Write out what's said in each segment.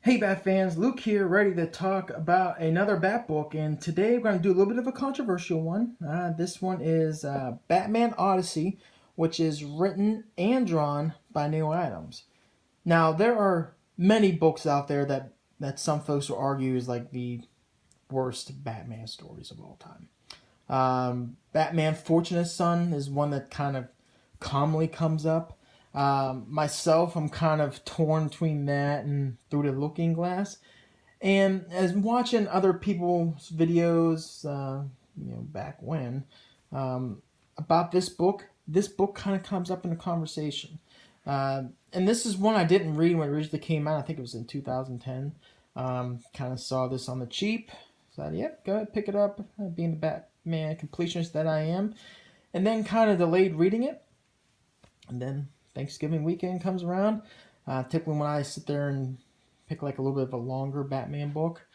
Hey Bat fans, Luke here, ready to talk about another Bat book, and today we're going to do a little bit of a controversial one. This one is Batman Odyssey, which is written and drawn by Neal Adams. Now, there are many books out there that some folks will argue is like the worst Batman stories of all time. Batman Fortunate Son is one that kind of commonly comes up. Myself, I'm kind of torn between that and Through the Looking Glass. And as watching other people's videos, back when, about this book kind of comes up in the conversation. And this is one I didn't read when it originally came out. I think it was in 2010. Kind of saw this on the cheap. So, yep, go ahead, pick it up, being the Batman completionist that I am. And then kind of delayed reading it. And then Thanksgiving weekend comes around. Typically when I sit there and pick like a little bit of a longer Batman book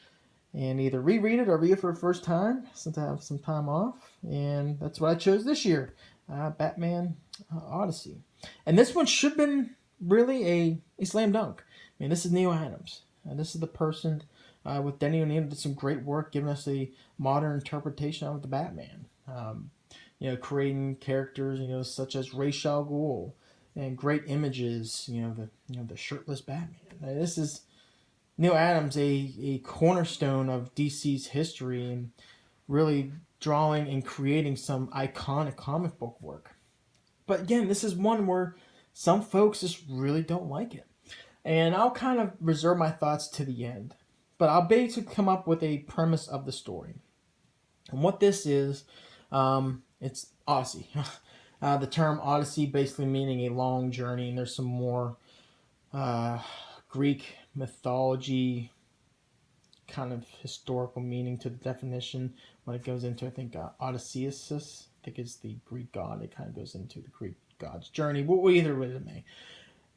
and either reread it or read it for the first time since I have some time off. And that's what I chose this year, Batman Odyssey. And this one should have been really a slam dunk. I mean, this is Neal Adams. This is the person with Denny O'Neil did some great work giving us a modern interpretation of the Batman. Creating characters, such as Ra's al Ghul, and great images, the shirtless Batman. This is Neal Adams, a cornerstone of DC's history, and really drawing and creating some iconic comic book work. But again, this is one where some folks just really don't like it. And I'll kind of reserve my thoughts to the end. But I'll basically come up with a premise of the story. And what this is, it's Odyssey. The term Odyssey basically meaning a long journey, and there's some more Greek mythology kind of historical meaning to the definition when it goes into, I think, Odysseus, I think is the Greek god. It kind of goes into the Greek god's journey, either way it may.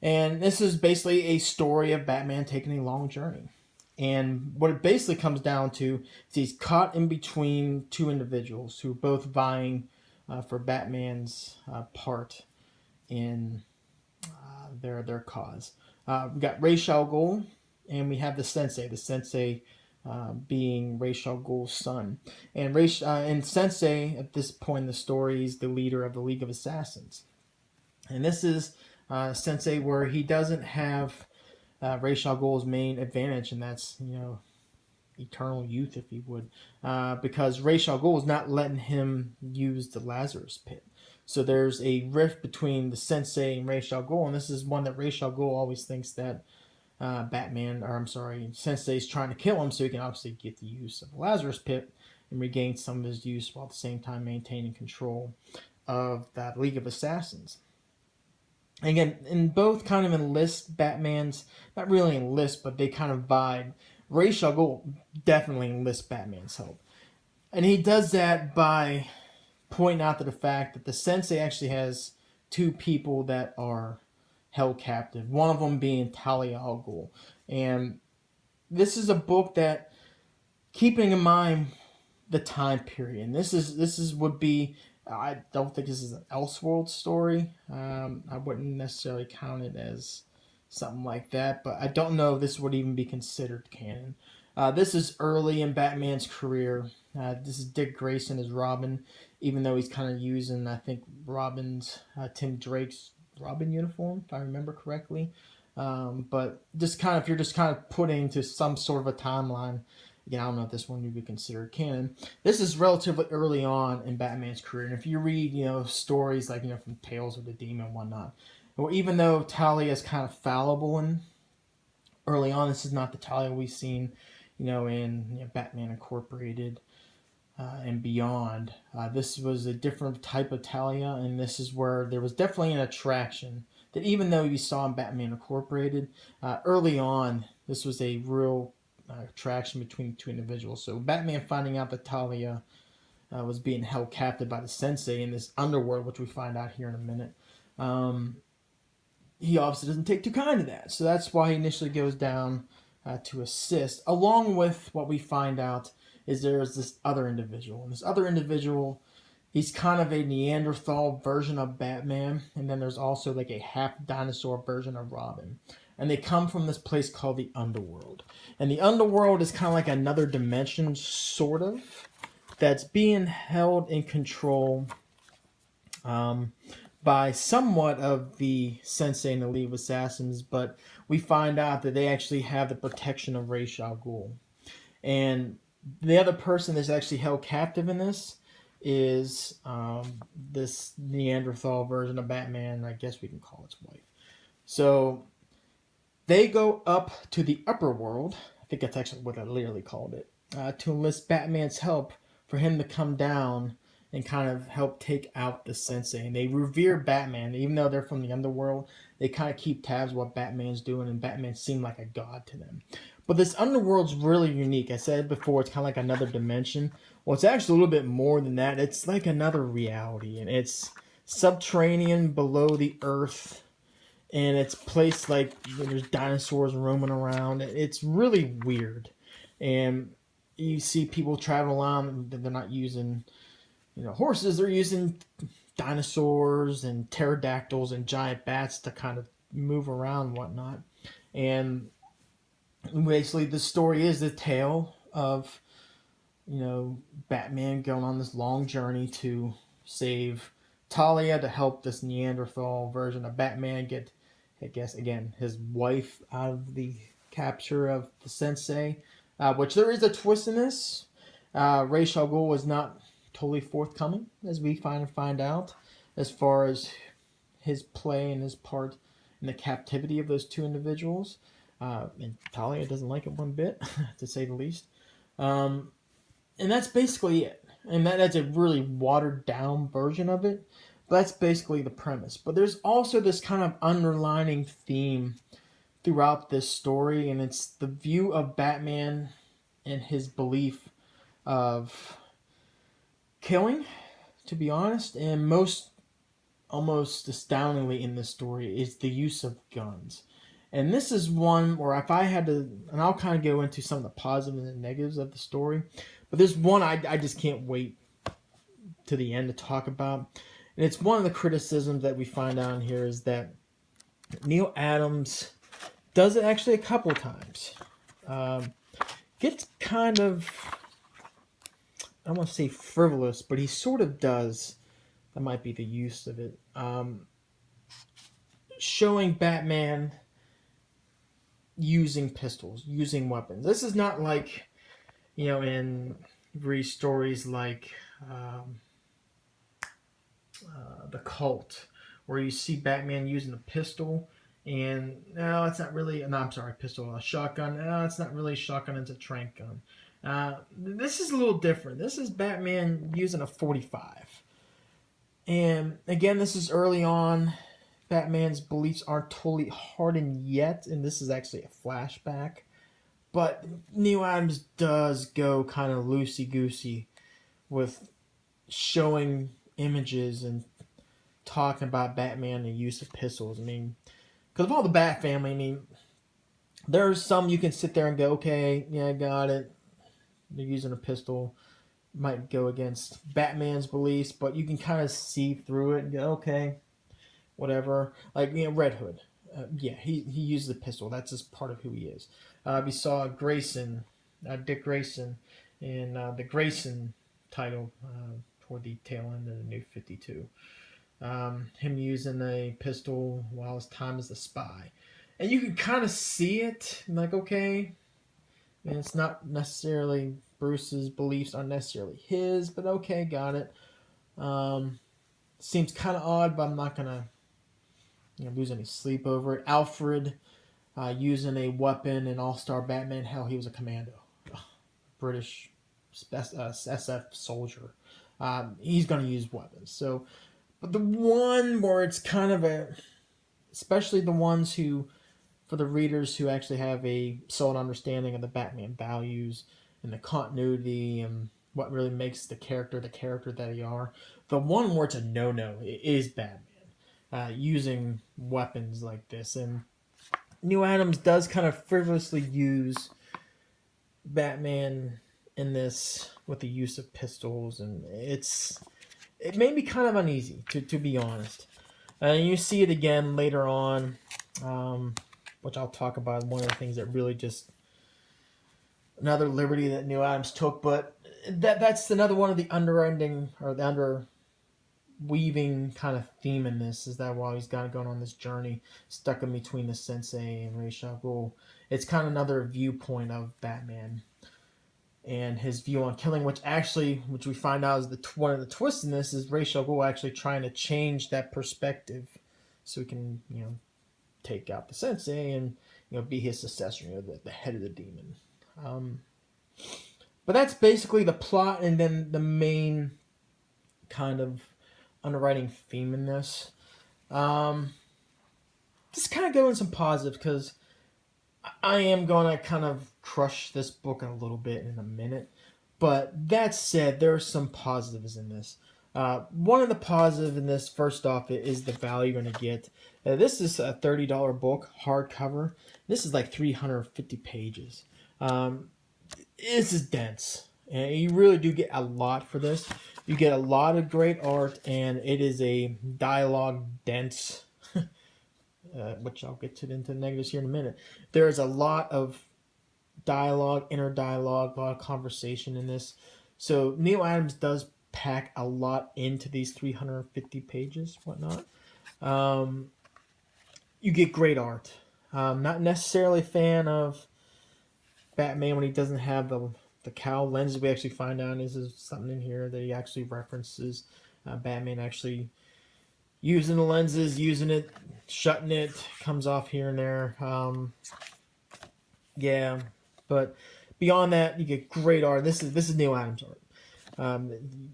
And this is basically a story of Batman taking a long journey. And what it basically comes down to is he's caught in between two individuals who are both vying for Batman's part in their cause. We got Ra's al Ghul, and we have the Sensei. The Sensei being Ra's al Ghul's son, and Sensei at this point in the story is the leader of the League of Assassins. And this is Sensei where he doesn't have Ra's al Ghul's main advantage, and that's eternal youth, if you would, because Ra's al Ghul is not letting him use the Lazarus Pit. So there's a rift between the Sensei and Ra's al Ghul, and this is one that Ra's al Ghul always thinks that Sensei is trying to kill him so he can obviously get the use of the Lazarus Pit and regain some of his use while at the same time maintaining control of that League of Assassins. Again, in both kind of enlist Batman's, not really enlist, but they kind of vibe. Ra's al Ghul definitely enlists Batman's help. And he does that by pointing out to the fact that the Sensei actually has two people that are held captive. One of them being Talia al Ghul. And this is a book that, keeping in mind the time period, and this would be, I don't think this is an Elseworld story. I wouldn't necessarily count it as something like that, but I don't know if this would even be considered canon. This is early in Batman's career. This is Dick Grayson as Robin, even though he's kind of using, I think, Tim Drake's Robin uniform, if I remember correctly. But if you're just kind of putting into some sort of a timeline, again, I don't know if this one would be considered canon. This is relatively early on in Batman's career, and if you read, stories like, from Tales of the Demon and whatnot, or even though Talia is kind of fallible and early on, this is not the Talia we've seen, in Batman Incorporated and beyond. This was a different type of Talia, and this is where there was definitely an attraction that even though you saw in Batman Incorporated, early on, this was a real attraction between the two individuals. So Batman finding out that Talia was being held captive by the Sensei in this underworld, which we find out here in a minute, he obviously doesn't take too kind to that. So that's why he initially goes down to assist, along with what we find out is there's this other individual. And this other individual, he's kind of a Neanderthal version of Batman, and then there's also like a half dinosaur version of Robin. and they come from this place called the Underworld. And the Underworld is kind of like another dimension, sort of, that's being held in control by somewhat of the Sensei and the League of Assassins, but we find out that they actually have the protection of Ra's al Ghul. And the other person that's actually held captive in this is this Neanderthal version of Batman. I guess we can call its wife. So they go up to the upper world. I think that's actually what I literally called it. To enlist Batman's help for him to come down and kind of help take out the Sensei. And they revere Batman. Even though they're from the Underworld, they kind of keep tabs on what Batman's doing, and Batman seemed like a god to them. But this Underworld's really unique. I said before, it's kind of like another dimension. Well, it's actually a little bit more than that. It's like another reality, and it's subterranean below the earth. And it's placed like there's dinosaurs roaming around. It's really weird. And you see people traveling around, they're not using, horses. They're using dinosaurs and pterodactyls and giant bats to kind of move around and whatnot. And basically the story is the tale of, Batman going on this long journey to save Talia, to help this Neanderthal version of Batman get, I guess, again, his wife out of the capture of the Sensei, which there is a twist in this. Ra's al Ghul was not totally forthcoming, as we find out, as far as his play and his part in the captivity of those two individuals. And Talia doesn't like it one bit, to say the least. And that's basically it. And that's a really watered down version of it. But that's basically the premise. But there's also this kind of underlining theme throughout this story, and it's the view of Batman and his belief of killing, to be honest, and almost astoundingly in this story is the use of guns. And this is one where if I had to, and I'll kind of go into some of the positives and negatives of the story, but there's one I just can't wait to the end to talk about. And it's one of the criticisms that we find out here is that Neal Adams does it actually a couple times. Gets kind of, I don't want to say frivolous, but he sort of does. That might be the use of it. Showing Batman using pistols, using weapons. This is not like, in Reese stories like The Cult, where you see Batman using a pistol, and no, it's not really. No, I'm sorry, pistol, a shotgun. No, it's not really a shotgun. It's a trank gun. This is a little different. This is Batman using a 45, and again, this is early on. Batman's beliefs aren't totally hardened yet, and this is actually a flashback. But Neal Adams does go kind of loosey-goosey with showing images and talking about Batman and the use of pistols. I mean, because of all the Bat family, I mean, there's some you can sit there and go, okay, yeah, I got it. They're using a pistol. Might go against Batman's beliefs, but you can kind of see through it and go, okay, whatever. Like, Red Hood. Yeah, he uses a pistol. That's just part of who he is. We saw Grayson, Dick Grayson, in the Grayson title toward the tail end of the New 52. Him using a pistol while his time as a spy. And you can kind of see it. Like, okay, and it's not necessarily Bruce's beliefs aren't necessarily his, but okay, got it. Seems kind of odd, but I'm not going to lose any sleep over it. Alfred using a weapon in All-Star Batman. Hell, he was a commando. British SF soldier. He's going to use weapons. So, but the one where it's kind of especially the ones who, for the readers who actually have a solid understanding of the Batman values and the continuity and what really makes the character that they are, the one where it's a no-no is Batman. Using weapons like this. And Neal Adams does kind of frivolously use Batman in this with the use of pistols, and it made me kind of uneasy, to be honest. And you see it again later on. which I'll talk about. One of the things that really just another liberty that Neal Adams took, but that's another one of the underending or the weaving kind of theme in this is that while he's got going on this journey, stuck in between the Sensei and Ra's al Ghul, it's kind of another viewpoint of Batman and his view on killing, which we find out is one of the twists in this is Ra's al Ghul actually trying to change that perspective so he can take out the Sensei and be his successor, the head of the demon. But that's basically the plot, and then the main kind of underwriting theme in this. Just kind of go in some positives because I am going to kind of crush this book in a little bit in a minute. But that said, there are some positives in this. One of the positives in this, first off, is the value you're going to get. This is a $30 book, hardcover. This is like 350 pages. This is dense. And you really do get a lot for this. You get a lot of great art, and it is a dialogue dense, which I'll get into the negatives here in a minute. There is a lot of dialogue, inner dialogue, a lot of conversation in this. So Neal Adams does pack a lot into these 350 pages, whatnot. You get great art. Not necessarily a fan of Batman when he doesn't have the cowl lenses. We actually find out is something in here that he actually references Batman actually using the lenses, using it, shutting it, comes off here and there. Yeah, but beyond that, you get great art. This is Neal Adams art.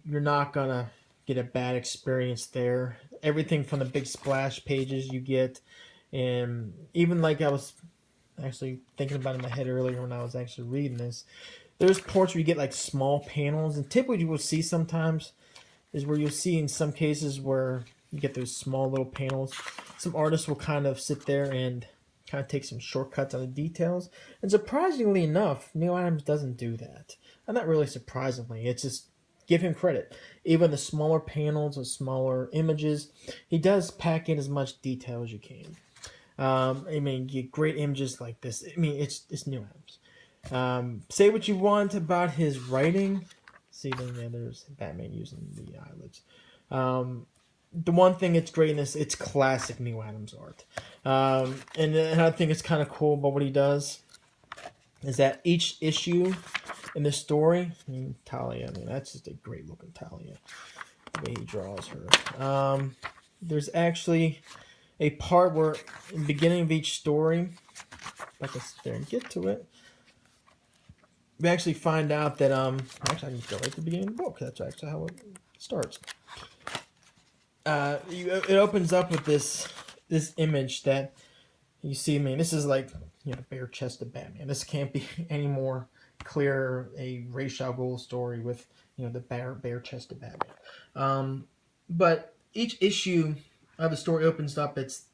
You're not gonna get a bad experience there. Everything from the big splash pages you get, and even like I was actually thinking about in my head earlier when I was actually reading this. There's parts where you get like small panels, and typically you will see sometimes is where you'll see in some cases where you get those small little panels. Some artists will kind of sit there and kind of take some shortcuts on the details. And surprisingly enough, Neal Adams doesn't do that. And not really surprisingly. It's just give him credit. Even the smaller panels and smaller images, he does pack in as much detail as you can. I mean, you get great images like this. I mean, it's Neal Adams. Say what you want about his writing. See, then there's Batman using the eyelids. The one thing that's great in this, it's classic Neal Adams art. And I think it's kind of cool about what he does is that each issue in the story, Talia, that's just a great looking Talia, the way he draws her. There's actually a part where in the beginning of each story, if I can sit there and get to it, we actually find out that actually I can go right to the beginning of the book. That's actually how it starts. It opens up with this image that you see. I mean, this is like bare-chested Batman. This can't be any more clear a Ra's al Ghul story with the bare-chested Batman. But each issue of the story opens up. It's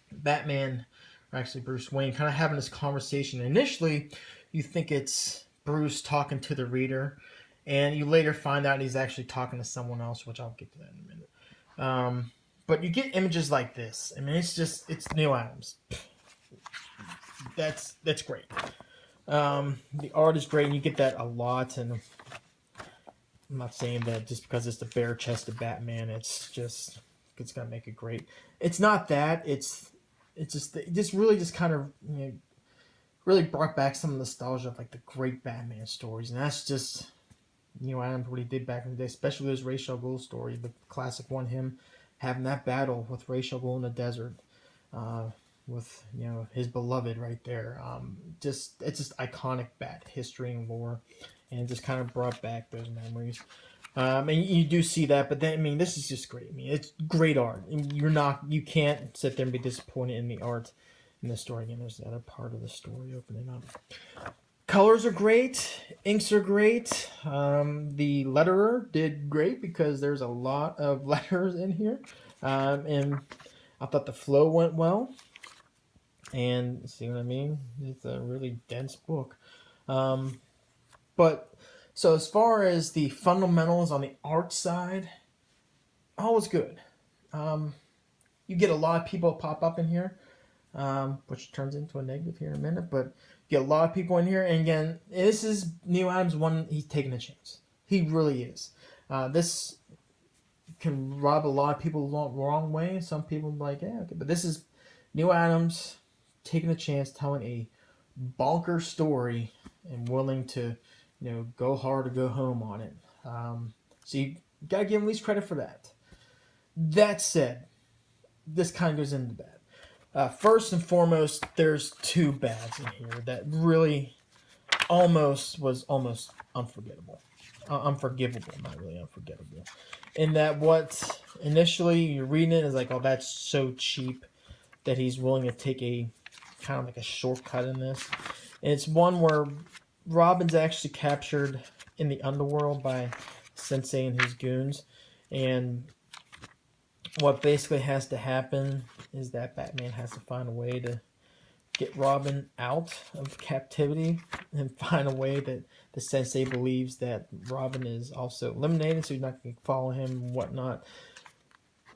Batman, or actually Bruce Wayne, kind of having this conversation. Initially, you think it's Bruce talking to the reader, and you later find out he's actually talking to someone else, which I'll get to that in a minute. But you get images like this. I mean, it's Neal Adams. That's great. The art is great, and you get that a lot. And I'm not saying that just because it's the bare-chested Batman, it's gonna make it great. It's not that. It's just really just kind of really brought back some nostalgia of like the great Batman stories, and that's just Neal Adams what he did back in the day, especially his Ra's al Ghul story, the classic one, him having that battle with Ra's al Ghul in the desert, with his beloved right there. It's just iconic Bat history and lore, and it just kind of brought back those memories. And you do see that, but then this is just great. It's great art. You can't sit there and be disappointed in the art in the story. Again, there's the other part of the story opening up. Colors are great. Inks are great. The letterer did great because there's a lot of letters in here. And I thought the flow went well. And see what I mean? It's a really dense book. But so as far as the fundamentals on the art side, all was good. You get a lot of people pop up in here. which turns into a negative here in a minute. But you get a lot of people in here, and again, this is Neal Adams one. He's taking a chance. He really is. This can rub a lot of people the wrong way. Some people are like, yeah, okay, but this is Neal Adams taking a chance, telling a bonker story, and willing to, go hard or go home on it. So you gotta give him at least credit for that. That said, this kind of goes into bad. First and foremost, there's two bads in here that really almost unforgettable. Unforgivable, not really unforgettable. In that what initially you're reading it is like, oh, that's so cheap that he's willing to take a kind of like a shortcut in this. And it's one where Robin's actually captured in the underworld by Sensei and his goons. And what basically has to happen is that Batman has to find a way to get Robin out of captivity and find a way that the Sensei believes that Robin is also eliminated, so he's not going to follow him and whatnot.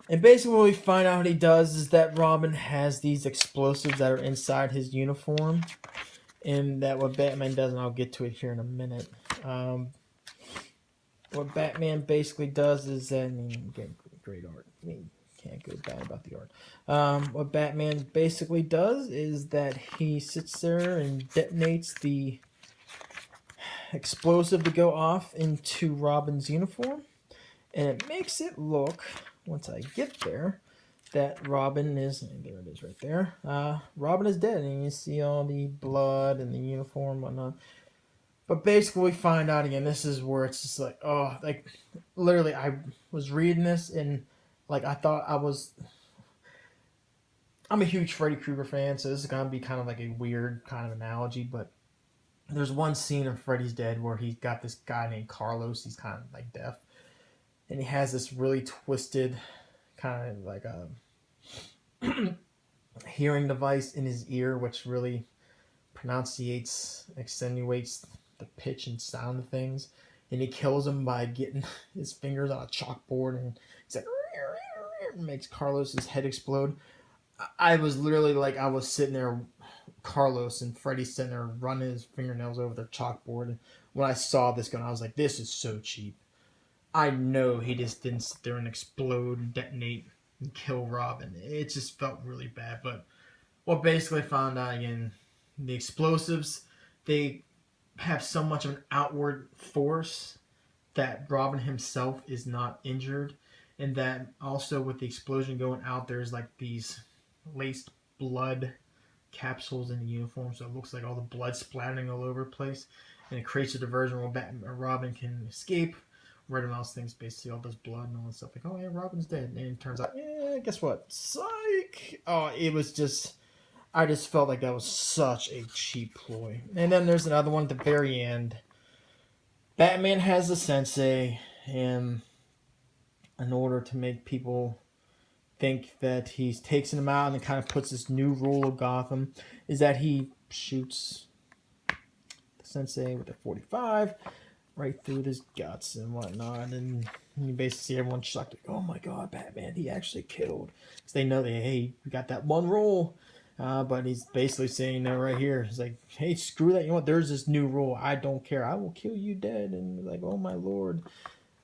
And basically what we find out he does is that Robin has these explosives that are inside his uniform, and that what Batman does, and I'll get to it here in a minute. What Batman basically does is that, great art. Can't go bad about the art. What Batman basically does is that he sits there and detonates the explosive to go off into Robin's uniform, and it makes it look, once I get there, that Robin is, and there it is right there, Robin is dead, and you see all the blood and the uniform and whatnot. But basically we find out again, this is where it's just like, oh, like, literally I was reading this and like I thought I'm a huge Freddy Krueger fan, so this is going to be kind of like a weird kind of analogy, but there's one scene in Freddy's Dead where he's got this guy named Carlos, he's kind of like deaf, and he has this really twisted kind of like a hearing device in his ear, which really accentuates the pitch and sound of things, and he kills him by getting his fingers on a chalkboard, and he's like, makes Carlos's head explode. I was literally like, I was sitting there, Carlos and Freddy sitting there running his fingernails over their chalkboard. And when I saw this gun, I was like, this is so cheap. I know he just didn't sit there and explode and detonate and kill Robin. It just felt really bad. But what basically found out again, the explosives, they have so much of an outward force that Robin himself is not injured. And that also with the explosion going out, there's like these laced blood capsules in the uniform, so it looks like all the blood splattering all over the place, and it creates a diversion where Robin can escape. Red Mouse thinks basically all this blood and all this stuff, like, oh yeah, Robin's dead, and it turns out, yeah, guess what? Psych! Oh, it was just, I just felt like that was such a cheap ploy. And then there's another one at the very end. Batman has the Sensei, and in order to make people think that he takes him out and it kind of puts this new rule of Gotham, is that he shoots the Sensei with a 45 right through his guts and whatnot, and you basically see everyone shocked, like, oh my god, Batman, he actually killed. Because they know that, hey, we got that one rule, but he's basically saying, no, right here, he's like, hey, screw that, you know what, there's this new rule, I don't care, I will kill you dead, and like, oh my lord.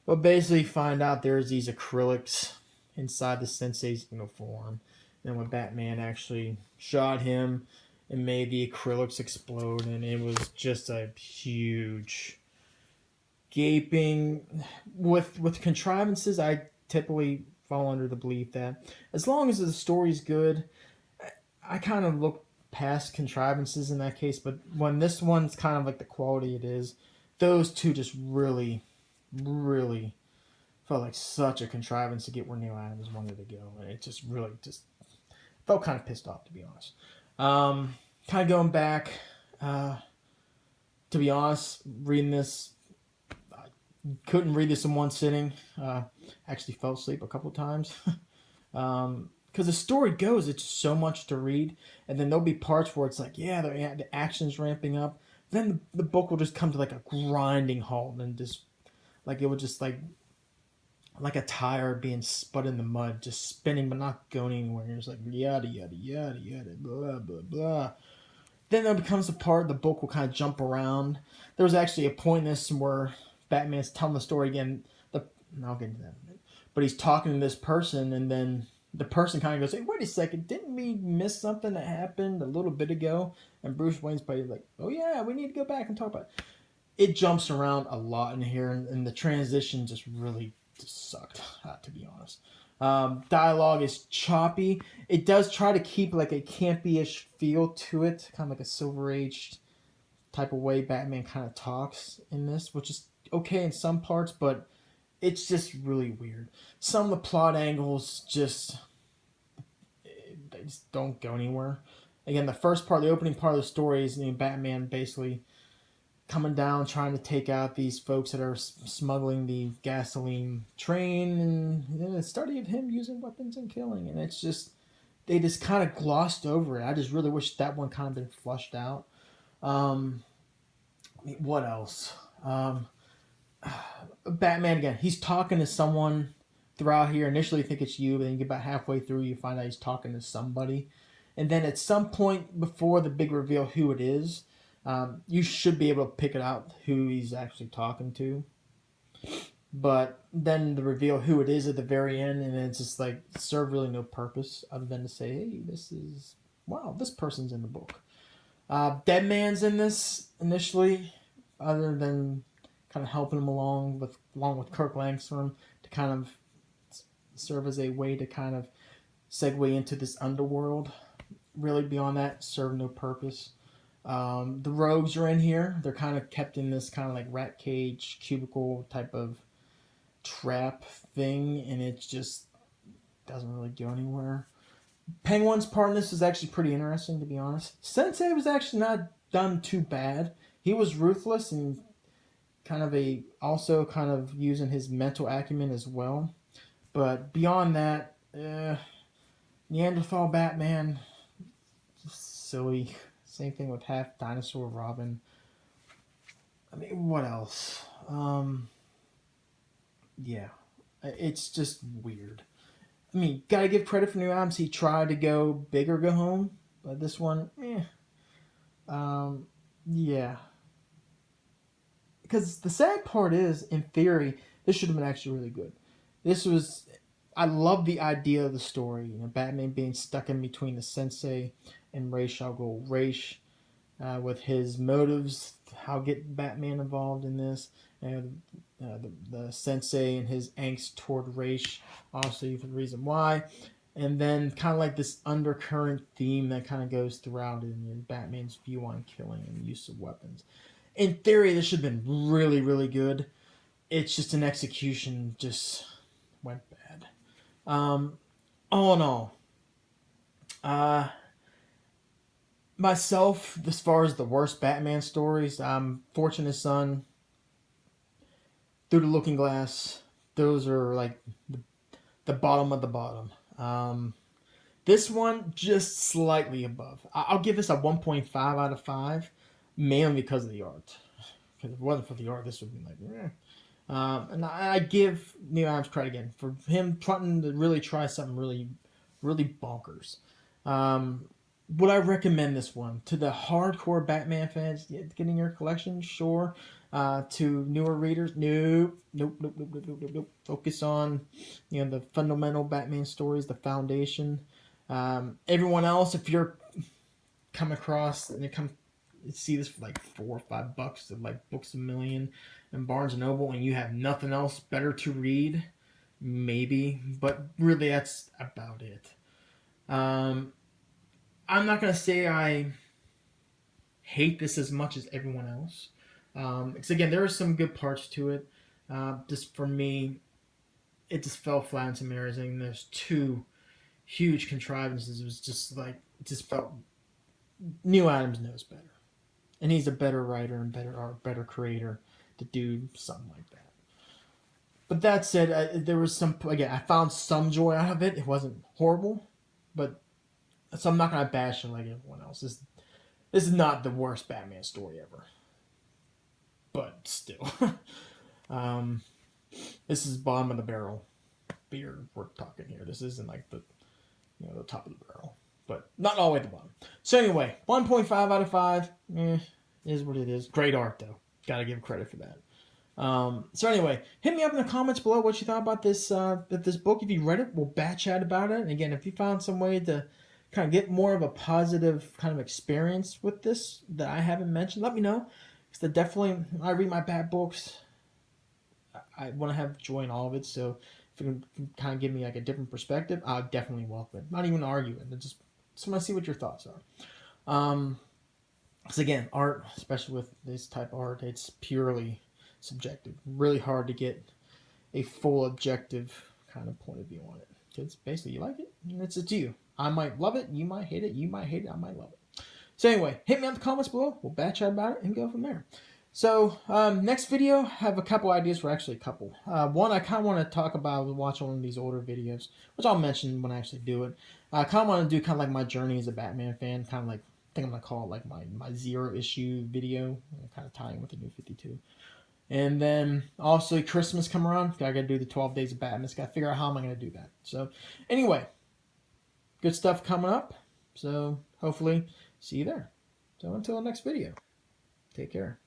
But basically find out there's these acrylics inside the Sensei's uniform. And when Batman actually shot him and made the acrylics explode, and it was just a huge gaping. With contrivances, I typically fall under the belief that as long as the story's good, I kind of look past contrivances in that case. But when this one's kind of like the quality it is, those two just really felt like such a contrivance to get where Neal Adams wanted to go, and it just really just felt kind of pissed off, to be honest. Kind of going back, to be honest, reading this, I couldn't read this in one sitting. Actually fell asleep a couple times. Because the story goes, it's so much to read, and then there'll be parts where it's like, yeah, the action's ramping up. Then the book will just come to like a grinding halt, and just like it would just like like a tire being spun in the mud, just spinning but not going anywhere. It's like yada yada yada yada blah blah blah. Then there becomes a part the book will kind of jump around. There was actually a point in this where Batman's telling the story again. I'll get into that in a minute. But he's talking to this person, and then the person kind of goes, "Hey, wait a second, didn't we miss something that happened a little bit ago?" And Bruce Wayne's probably like, "Oh yeah, we need to go back and talk about it." It jumps around a lot in here, and the transition just really just sucked, to be honest. Dialogue is choppy. It does try to keep like a campy-ish feel to it, kind of like a Silver Age type of way Batman kind of talks in this, which is okay in some parts, but it's just really weird. Some of the plot angles just they just don't go anywhere. Again, the first part, the opening part of the story is Batman basically coming down trying to take out these folks that are smuggling the gasoline train, and the study of him using weapons and killing, and it's just they just kind of glossed over it. I just really wish that one kind of been flushed out. What else? Batman again. He's talking to someone throughout here. Initially, you think it's you, but then you get about halfway through, you find out he's talking to somebody, and then at some point before the big reveal who it is, you should be able to pick it out who he's actually talking to. But then the reveal who it is at the very end, and it's just like serve really no purpose other than to say, hey, this person's in the book. Dead Man's in this initially, other than kind of helping him along with Kirk Langstrom to kind of serve as a way to kind of segue into this underworld. Really beyond that, serve no purpose. The rogues are in here. They're kind of kept in this kind of like rat cage, cubicle type of trap thing, and it just doesn't really go anywhere. Penguin's part in this is actually pretty interesting, to be honest. Sensei was actually not done too bad. He was ruthless and also kind of using his mental acumen as well. But beyond that, Neanderthal Batman, just silly. Same thing with Half Dinosaur Robin. I mean, what else? Yeah, it's just weird. I mean, gotta give credit for Neal Adams. He tried to go big or go home, but this one, yeah. Because the sad part is, in theory, this should have been actually really good. I love the idea of the story. Batman being stuck in between the Sensei and Ra's al Ghul. Ra's, with his motives, how get Batman involved in this, the Sensei and his angst toward Ra's, obviously for the reason why, and then kind of like this undercurrent theme that kind of goes throughout in Batman's view on killing and use of weapons. In theory, this should have been really, really good. It's just an execution just went bad. All in all, myself, as far as the worst Batman stories, Fortunate Son, Through the Looking Glass, those are like the bottom of the bottom. This one, just slightly above. I'll give this a 1.5 out of 5, mainly because of the art. Because if it wasn't for the art, this would be like, and I give Neal Adams credit again for him trying to really try something really, really bonkers. Would I recommend this one to the hardcore Batman fans? Getting your collection, sure. To newer readers, nope. Focus on, the fundamental Batman stories, the foundation. Everyone else, if you're come across and you see this for like $4 or $5 at like Books A Million and Barnes and Noble, and you have nothing else better to read, maybe. But really, that's about it. I'm not gonna say I hate this as much as everyone else. Because again, there are some good parts to it. Just for me, it just fell flat in some areas. I mean, there's two huge contrivances. It was just like it just felt. Neal Adams knows better, and he's a better writer and better creator to do something like that. But that said, there was some. Again, I found some joy out of it. It wasn't horrible, but so I'm not gonna bash it like everyone else. This is not the worst Batman story ever, but still. This is bottom of the barrel beer we're talking here. This isn't like the the top of the barrel, but not all the way at the bottom. So anyway, 1.5 out of 5. Is what it is. Great art though. Got to give credit for that. So anyway, hit me up in the comments below what you thought about this book. If you read it, we'll bat chat about it. And again, if you found some way to kind of get more of a positive kind of experience with this that I haven't mentioned, let me know. Because definitely, I read my Bat books, I want to have joy in all of it. So if it can kind of give me like a different perspective, I would definitely welcome it. Not even arguing, but just want to see what your thoughts are. Because again, art, especially with this type of art, it's purely subjective. Really hard to get a full objective kind of point of view on it. Because basically, you like it, and it's to you. I might love it, you might hate it, you might hate it, I might love it. So anyway, hit me in the comments below. We'll bat chat about it and go from there. So next video, I have a couple ideas for actually a couple. One, I kind of want to talk about watching one of these older videos, which I'll mention when I actually do it. I kind of want to do kind of like my journey as a Batman fan, kind of like, I think I'm going to call it like my zero issue video, kind of tying with the New 52. And then also Christmas come around, I got to do the 12 Days of Batman. Got to figure out how am I going to do that. So anyway, good stuff coming up. So hopefully see you there. So until the next video, take care.